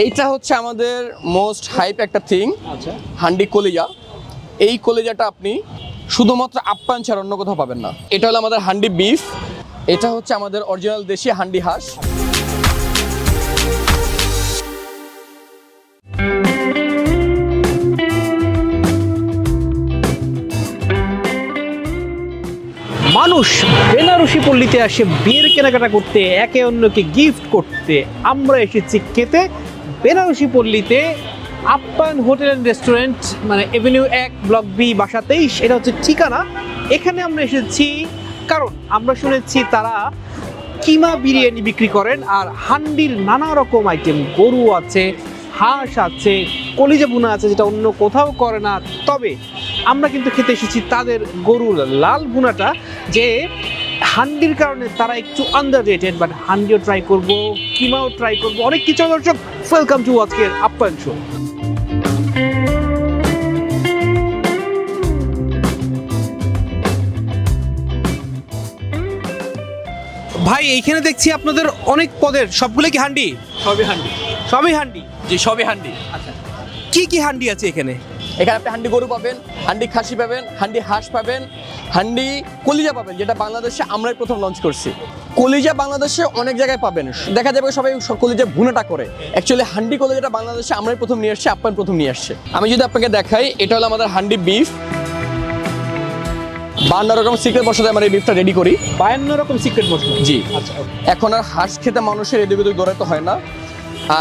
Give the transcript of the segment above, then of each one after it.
এইটা হচ্ছে আমাদের মোস্ট হাইপ একটা থিং। আচ্ছা, হান্ডি কলিজা। এই কলিজাটা আপনি শুধুমাত্র আপ্যায়ন ছাড়া অন্য কোথাও পাবেন না। এটা হলো আমাদের হান্ডি বিফ। এটা হচ্ছে আমাদের অরিজিনাল দেশি হান্ডি হাঁস। মানুষ বেনারসি পল্লীতে আসে বিয়ের কেনাকাটা করতে, একে অন্যকে গিফট করতে। আমরা এসেছি খেতে বেনারসি পল্লীতে আপ্যায়ন হোটেল অ্যান্ড রেস্টুরেন্ট, মানে এভিনিউ 1 ব্লক বি বাসা 23, এটা হচ্ছে ঠিকানা। এখানে আমরা এসেছি কারণ আমরা শুনেছি তারা কিমা বিরিয়ানি বিক্রি করেন আর হান্ডির নানা রকম আইটেম, গরু আছে, হাঁস আছে, কলিজা ভুনা আছে, যেটা অন্য কোথাও করে না। তবে আমরা কিন্তু খেতে এসেছি তাদের গরুর লাল ভুনাটা, যে হান্ডির কারণে তারা একটু আন্ডার রেটেড, বাট হান্ডিও ট্রাই করব, কিমাও ট্রাই করব, অনেক কিছু। দর্শক, ওয়েলকাম টু আজকের আপ্যায়ন শো। ভাই, এইখানে দেখছি আপনাদের অনেক পদের, সবগুলো কি হান্ডি? সবই হান্ডি। সবই হান্ডি? জি, সবই হান্ডি। আচ্ছা, কি কি হান্ডি আছে এখানে? এখানে আপনি হান্ডি গরু পাবেন, হান্ডি খাসি পাবেন, হান্ডি হাঁস পাবেন, হান্ডি কলিজা পাবেন, যেটা বাংলাদেশে আমরাই প্রথম লঞ্চ করছি। কলিজা বাংলাদেশে অনেক জায়গায় পাবেন, দেখা যাবে সবাই কলিজা ভুনাটা করে। অ্যাকচুয়ালি হান্ডি কলিজাটা বাংলাদেশে আমরাই প্রথম নিয়ে আসছি, আপ্যায়ন প্রথম নিয়ে আসছে। আমি যদি আপনাকে দেখাই, এটা হলো আমাদের হান্ডি বিফ। 52 রকম সিক্রেট মশলাতে আমরা এই বিফটা রেডি করি। 52 রকম সিক্রেট মশলা? জি। আচ্ছা, এখন আর হাঁস খেতে মানুষের এদিক ওদিক দৌড়াতে হয় না,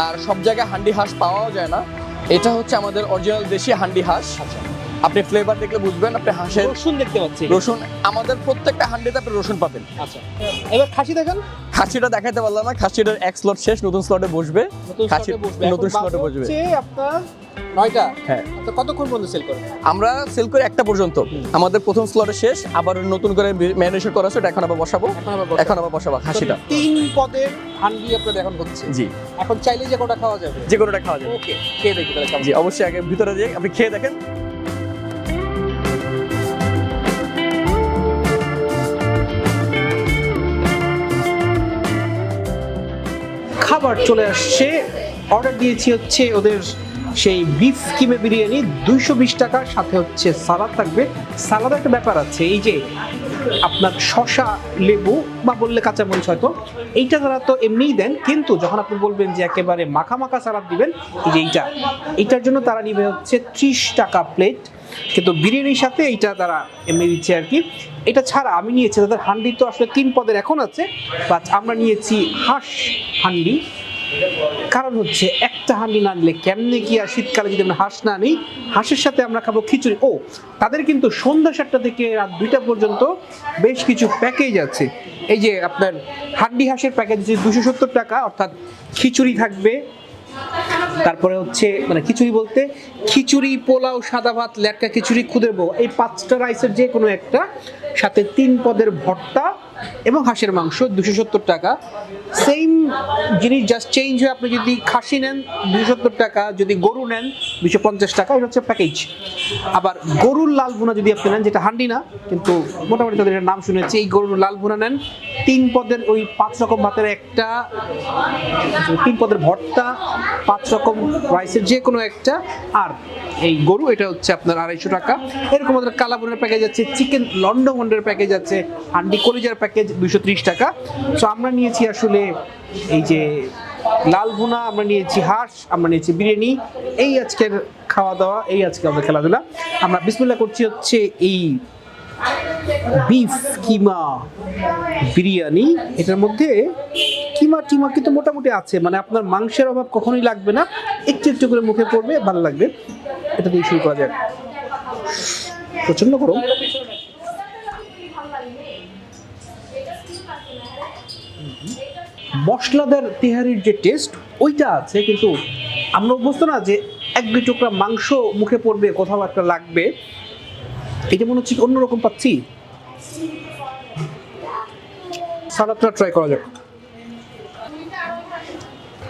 আর সব জায়গায় হান্ডি হাঁস পাওয়াও যায় না। এটা হচ্ছে আমাদের অরিজিনাল দেশি হান্ডি হাঁস। আচ্ছা, আপনি ফ্লেভার দেখলে বুঝবেন। আপনি হাঁসের রসুন দেখতে পাচ্ছি। রসুন, আমাদের প্রত্যেকটা হান্ডিতে আপনি রসুন পাবেন। আচ্ছা, এবার খাসি দেখেন। খাসিটা দেখাতে পারলাম না, খাসিটার এক স্লট শেষ, নতুন স্লটে বসবে। খাসি নতুন স্লটে বসবে। হচ্ছে আপনার 9টা। হ্যাঁ। তো কতক্ষণ পর্যন্ত সেল করেন? আমরা সেল করি 1টা পর্যন্ত। আমাদের প্রথম স্লটে শেষ, আবার নতুন করে ম্যারিনেশন করা আছে, এখন আবার বসাবো। এখন আবার বসাবো খাসিটা। 3 পদের হান্ডি আপনাদের এখন হচ্ছে। জি। এখন চাইলে যে কোটা খাওয়া যাবে? যে কোনোটা খাওয়া যাবে। ওকে, খেয়ে দেখি তাহলে কেমন। জি, অবশ্যই আগে ভিতরে দিয়ে আপনি খেয়ে দেখেন। খাবার চলে আসছে। অর্ডার দিয়েছি হচ্ছে ওদের সেই বিফ কিমা বিরিয়ানি, 220 টাকা, সাথে হচ্ছে সালাদ থাকবে। সালাদের একটা ব্যাপার আছে, এই যে আপনার শসা, লেবু বা বললে কাঁচামরিচ, হয়তো এইটা তারা তো এমনিই দেন, কিন্তু যখন আপনি বলবেন যে একেবারে মাখা মাখা সালাদ দিবেন, এই যে এইটার জন্য তারা নিবে হচ্ছে 30 টাকা প্লেট। কিন্তু বিরিয়ানির সাথে এইটা তারা এমনি দিচ্ছে আর কি। এটা ছাড়া আমি নিয়েছি, তাদের হান্ডি তো আসলে 3 পদের এখন আছে, বাট আমরা নিয়েছি হাঁস হান্ডি। কারণ হচ্ছে একটা হান্ডি না নিলে কেমনে কি, আর শীতকালে যদি আমরা হাঁস না নিই, হাঁসের সাথে আমরা খাবো খিচুড়ি। ও, তাদের কিন্তু সন্ধ্যা 7টা থেকে রাত 2টা পর্যন্ত বেশ কিছু প্যাকেজ আছে। এই যে আপনার হান্ডি হাঁসের প্যাকেজ আছে 270 টাকা, অর্থাৎ খিচুড়ি থাকবে, তারপরে হচ্ছে মানে খিচুড়ি বলতে খিচুড়ি, পোলাও, সাদা ভাত, লেটকা খিচুড়ি, খুদের বউ, এই 5টা রাইসের যে কোনো একটা, সাথে 3 পদের ভর্তা এবং হাঁসের মাংস 270 টাকা। সেম জিনিস, জাস্ট চেঞ্জ হয়ে আপনি যদি খাসি নেন 270 টাকা, যদি গরু নেন 250 টাকা। এটা হচ্ছে প্যাকেজ। আবার গরুর লাল ভুনা যদি আপনি নেন, যেটা হান্ডি না কিন্তু মোটামুটি তাদের নাম শুনেছি, এই গরুর লাল ভুনা নেন, 3 পদের ওই 5 রকম ভাতের একটা, 3 পদের ভর্তা, 5 রকম রাইসের যে কোনো একটা, আর এই গরু, এটা হচ্ছে আপনার 250 টাকা। এরকম আমাদের কালা ভুনার প্যাকেজ আছে, চিকেন লন্ডনের প্যাকেজ আছে, হান্ডি কলিজার প্যাকেজ 230 টাকা। সো আমরা নিয়েছি আসলে এই যে লাল ভুনা, আমরা নিয়েছি হাঁস, আমরা নিয়েছি বিরিয়ানি। এই আজকের খাওয়া দাওয়া, এই আজকে আমাদের খেলাধুলা। আমরা বিসমিল্লাহ করছি হচ্ছে এই বিফ কিমা বিরিয়ানি। এটার মধ্যে কিমা টিমা কিন্তু মোটামুটি আছে, মানে আপনার মাংসের অভাব কখনোই লাগবে না, একটু একটু করে মুখে পড়বে, ভালো লাগবে। এটা দিয়ে শুরু করা যাক। প্রচন্ড গরম। মশলাদার তেহারির যে টেস্ট, ওইটা আছে, কিন্তু আমরা অভ্যস্ত না যে 1-2 টুকরা মাংস মুখে পড়বে, কোথাও একটা লাগবে। এটা মনে হচ্ছে অন্যরকম পাচ্ছি। সালাদটা ট্রাই করা যাক।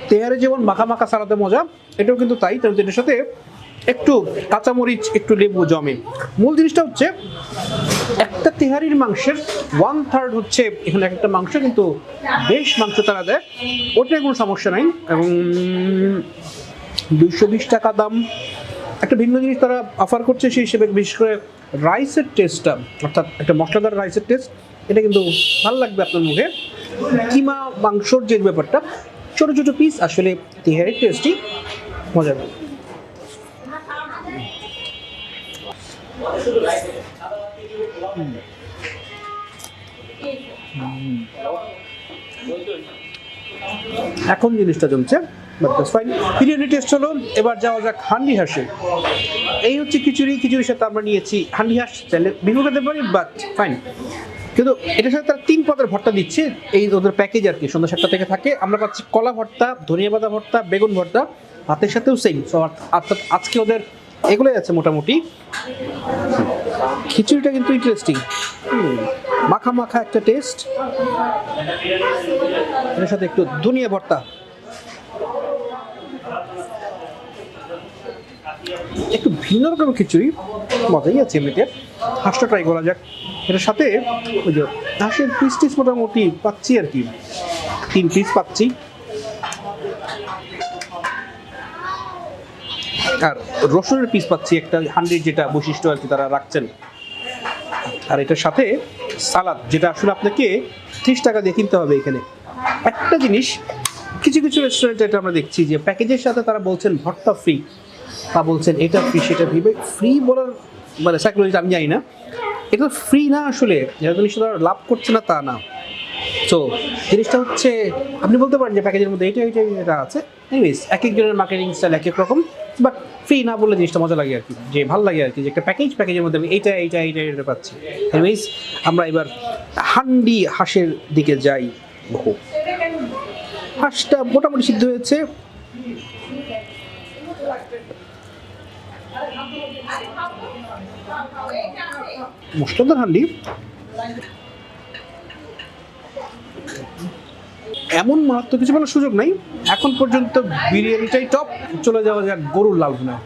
তেহারি যেমন মাখা মাখা সালাদে মজা, এটাও কিন্তু তাই, তার এটার সাথে একটু কাঁচামরিচ, একটু লেবু জমে। মূল জিনিসটা হচ্ছে একটা তেহারির মাংসের 1/3 হচ্ছে এখানে একটা মাংস, কিন্তু বেশ মাংস তারা দেয়, ওটাই কোনো সমস্যা নাই। এবং 220 টাকা দাম। একটা ভিন্ন জিনিস তারা অফার করছে সেই হিসেবে, বিশেষ করে রাইসের টেস্টটা, অর্থাৎ একটা মশলাদার রাইসের টেস্ট, এটা কিন্তু ভালো লাগবে আপনার মুখে। কিমা মাংসর যে ব্যাপারটা, ছোট ছোট পিস, আসলে তিহারির টেস্টই মজার। এখন জিনিসটা জমছে, বিরিয়ানি টেস্ট হলো। এবার যাওয়া যাক হান্ডি হাঁসে। এই হচ্ছে খিচুড়ির সাথে আমরা নিয়েছি হান্ডি হাঁস। চাইলে বিনু খেতে পারি, বাট ফাইন। কিন্তু এটার সাথে তারা 3 পদের ভর্তা দিচ্ছে, এই ওদের প্যাকেজ আর কি, সন্ধ্যা 7টা থেকে থাকে। আমরা পাচ্ছি কলা ভর্তা, ধনিয়া পাতা ভর্তা, বেগুন ভর্তা, ভাতের সাথেও সেম। সো অর্থাৎ আজকে ওদের এগুলোই আছে মোটামুটি। খিচুড়িটা কিন্তু ইন্টারেস্টিং, মাখা মাখা একটা টেস্ট। এর সাথে একটু ধনিয়া ভর্তা, একটু ভিন্ন রকমের খিচুড়ি, মজাই আছে এমনিতে। হাঁসটা ট্রাই করা যাক। এটার সাথে ওই যে হাঁসের পিস টিস মোটামুটি পাচ্ছি আর কি, 3 পিস পাচ্ছি। আর রসুনের পিস পাচ্ছি একটা, হান্ডির যেটা বৈশিষ্ট্য আর কি তারা রাখছেন। আর এটার সাথে সালাদ, যেটা আসলে আপনাকে 30 টাকা দিয়ে কিনতে হবে এখানে। একটা জিনিস, কিছু কিছু রেস্টুরেন্টে এটা আমরা দেখছি যে প্যাকেজের সাথে তারা বলছেন ভর্তা ফ্রি, বা বলছেন এটা ফ্রি সেটা ফ্রি। ফ্রি বলার মানে সাইকোলজিটা আমি জানি না, এটা ফ্রি না আসলে, যেটা জিনিসটা তারা লাভ করছে না তা না। তো জিনিসটা হচ্ছে, আপনি বলতে পারেন যে প্যাকেজের মধ্যে এটা আছে। এনিওয়েজ, এক একজনের মার্কেটিং স্টাইল এক এক রকম, বাট ফ্রি না বলে জিনিসটা মজা লাগে আর কি, যে ভালো লাগে আর কি, যে একটা প্যাকেজের মধ্যে আমি এইটা পাচ্ছি। এনিওয়েজ, আমরা এবার হান্ডি হাঁসের দিকে যাই। হাঁসটা মোটামুটি সিদ্ধ হয়েছে। মশলাদার হান্ডি, এমন মারাত্মক কিছু বলার সুযোগ নাই এখন পর্যন্ত। বিরিয়ানিটাই টপ। চলে যাওয়া যাক গরুর লাল ভুনা।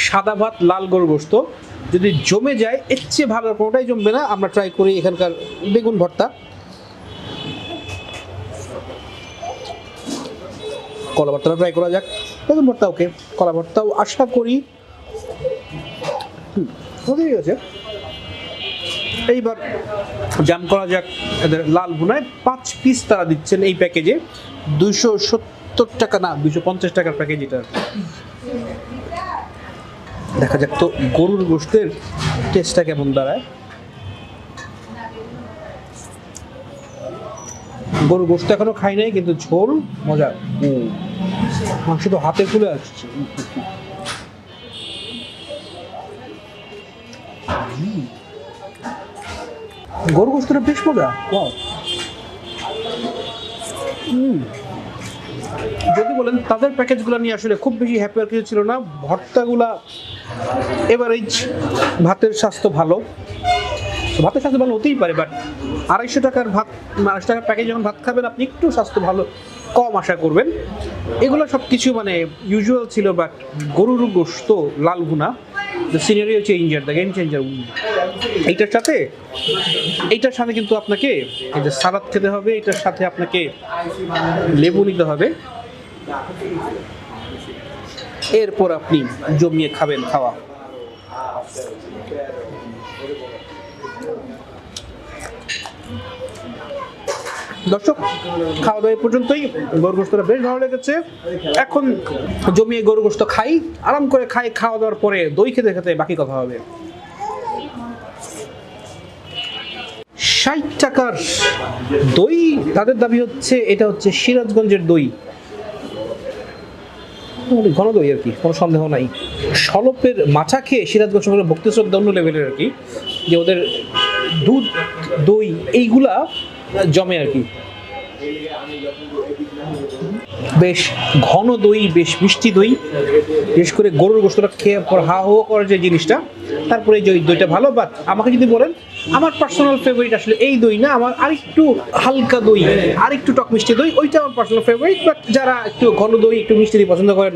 সাদা ভাত, লাল গরুর গোশত যদি জমে যায়, এর চেয়ে ভালো কোনোটাই জমবে না। আমরা ট্রাই করি এখানকার বেগুন ভর্তা। কলা ভর্তাটা ট্রাই করা যাক। বেগুন ভর্তা ওকে, কলা ভর্তাও আশা করি ঠিক আছে। এইবার জাম করা যাক এদের লাল ভুনায়। 5 পিস তারা দিচ্ছেন এই প্যাকেজে, 270 টাকা না 250 টাকার প্যাকেজ এটা। দেখা যাক তো গরুর গোশতের টেস্টটা কেমন দাঁড়ায়। গরুর গোশত এখনো খাই নাই, কিন্তু ঝোল মজা। মাংস তো হাতে তুলে আসছে। গরুর গোশতটা বেশ মজা। যদি বলেন তাদের প্যাকেজগুলো নিয়ে আসলে খুব বেশি হ্যাপি আর কিছু ছিল না। ভর্তাগুলা এভারেজ, ভাতের স্বাস্থ্য ভালো, ভাতের স্বাস্থ্য ভালো হতেই পারে, বাট 250 টাকার ভাত, 250 টাকার প্যাকেজ যখন ভাত খাবেন, আপনি একটু স্বাস্থ্য ভালো কম আশা করবেন। এগুলো সব কিছু মানে ইউজুয়াল ছিল, বাট গরুর গোশত লাল ভুনা, the scenario changer, the game changer. এইটার সাথে কিন্তু আপনাকে এই যে সালাদ খেতে হবে, এটার সাথে আপনাকে লেবু নিতে হবে, এরপর আপনি জমিয়ে খাবেন খাওয়া। দর্শক, খাওয়া দাওয়া পর্যন্তই। গরুর গোশতটা বেশ ভালো লেগেছে। এখন জমিয়ে গরুর গোশত খাই, আরাম করে খাই। খাওয়া দাওয়ার পরে দই খেতে খেতে বাকি কথা হবে। 60 টাকার দই তাদের দাবি হচ্ছে, এটা হচ্ছে সিরাজগঞ্জের দই, ঘন দই আর কি, কোনো সন্দেহ নাই। সলপের মাছা খেয়ে সিরাজগঞ্জ সম্পর্কে ভক্তি শ্রদ্ধা অন্য লেভেলের আর কি, যে ওদের দুধ দই এইগুলা জমে আর কি। বেশ ঘন দই, বেশ মিষ্টি দই, বিশেষ করে গরুর গোশতটা খেয়ে পর হা হো করার যে জিনিসটা, তারপরে এই দইটা ভালো। বাট আমাকে যদি বলেন, আমার পার্সোনাল ফেভারিট আসলে এই দই না, আমার আরেকটু হালকা দই, আরেকটু টক মিষ্টি দই, ওইটা আমার পার্সোনাল ফেভারিট। বাট যারা একটু ঘন দই, একটু মিষ্টি দই পছন্দ করেন,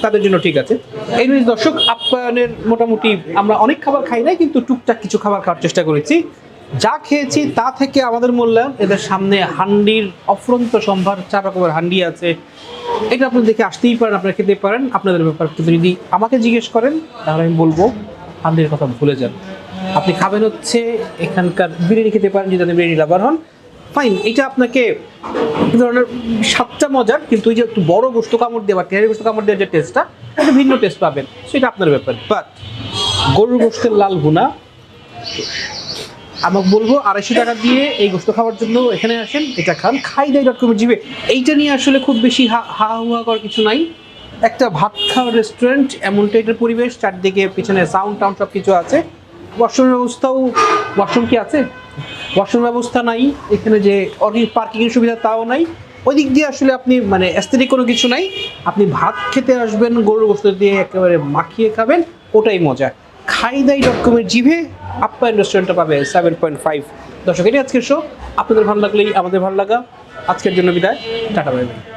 তাদের জন্য ঠিক আছে। এই দর্শক, আপ্যায়নের মোটামুটি আমরা অনেক খাবার খাই নাই, কিন্তু টুকটাক কিছু খাবার খাওয়ার চেষ্টা করেছি। যা খেয়েছি তা থেকে আমাদের মূল্যায়ন এদের সামনে হান্ডির অফুরন্ত সম্ভার, 4 রকমের হান্ডি আছে। এটা আপনি দেখে আসতেই পারেন, আপনারা খেতে পারেন, আপনাদের ব্যাপার। কিন্তু যদি আমাকে জিজ্ঞেস করেন তাহলে আমি বলবো হান্ডির কথা ভুলে যান। আপনি খাবেন হচ্ছে এখানকার বিরিয়ানি খেতে পারেন যদি আপনি বিরিয়ানি লাভার হন, ফাইন। এটা আপনাকে এই ধরনের স্বাদটা মজার, কিন্তু ওই যে একটু বড় গোস্ত কামড় দেওয়া, তেহারি গোস্ত কামড় দেওয়ার যে টেস্টটা, একটা ভিন্ন টেস্ট পাবেন, সেটা আপনার ব্যাপার। বাট গরুর গোস্তের লাল ভুনা আমাকে বলবো 250 টাকা দিয়ে এই গোস্ত খাওয়ার জন্য এখানে আসেন, এটা খান। খাইদাই.com জিবে এইটা নিয়ে আসলে খুব বেশি হা হুয়া করার কিছু নাই। একটা ভাত খাওয়ার রেস্টুরেন্ট, এমন টাইপের পরিবেশ, চারদিকে পিছনে সাউন্ড টাউন্ড সব কিছু আছে। ওয়াশরুম ব্যবস্থাও, ওয়াশরুম কি আছে? ওয়াশরুম ব্যবস্থা নাই এখানে, যে পার্কিংয়ের সুবিধা তাও নাই। ওই দিক দিয়ে আসলে আপনি মানে অ্যাস্থেটিক কোনো কিছু নাই। আপনি ভাত খেতে আসবেন, গরুর গোস্ত দিয়ে একেবারে মাখিয়ে খাবেন, ওটাই মজা। খাইদাই.com জিভে আপ্যায়ন রেস্টুরেন্টটা পাবে 7.5। দর্শক, এটাই আজকের শো। আপনাদের ভালো লাগলেই আমাদের ভালো লাগা। আজকের জন্য বিদায়, টাটা বাই বাই।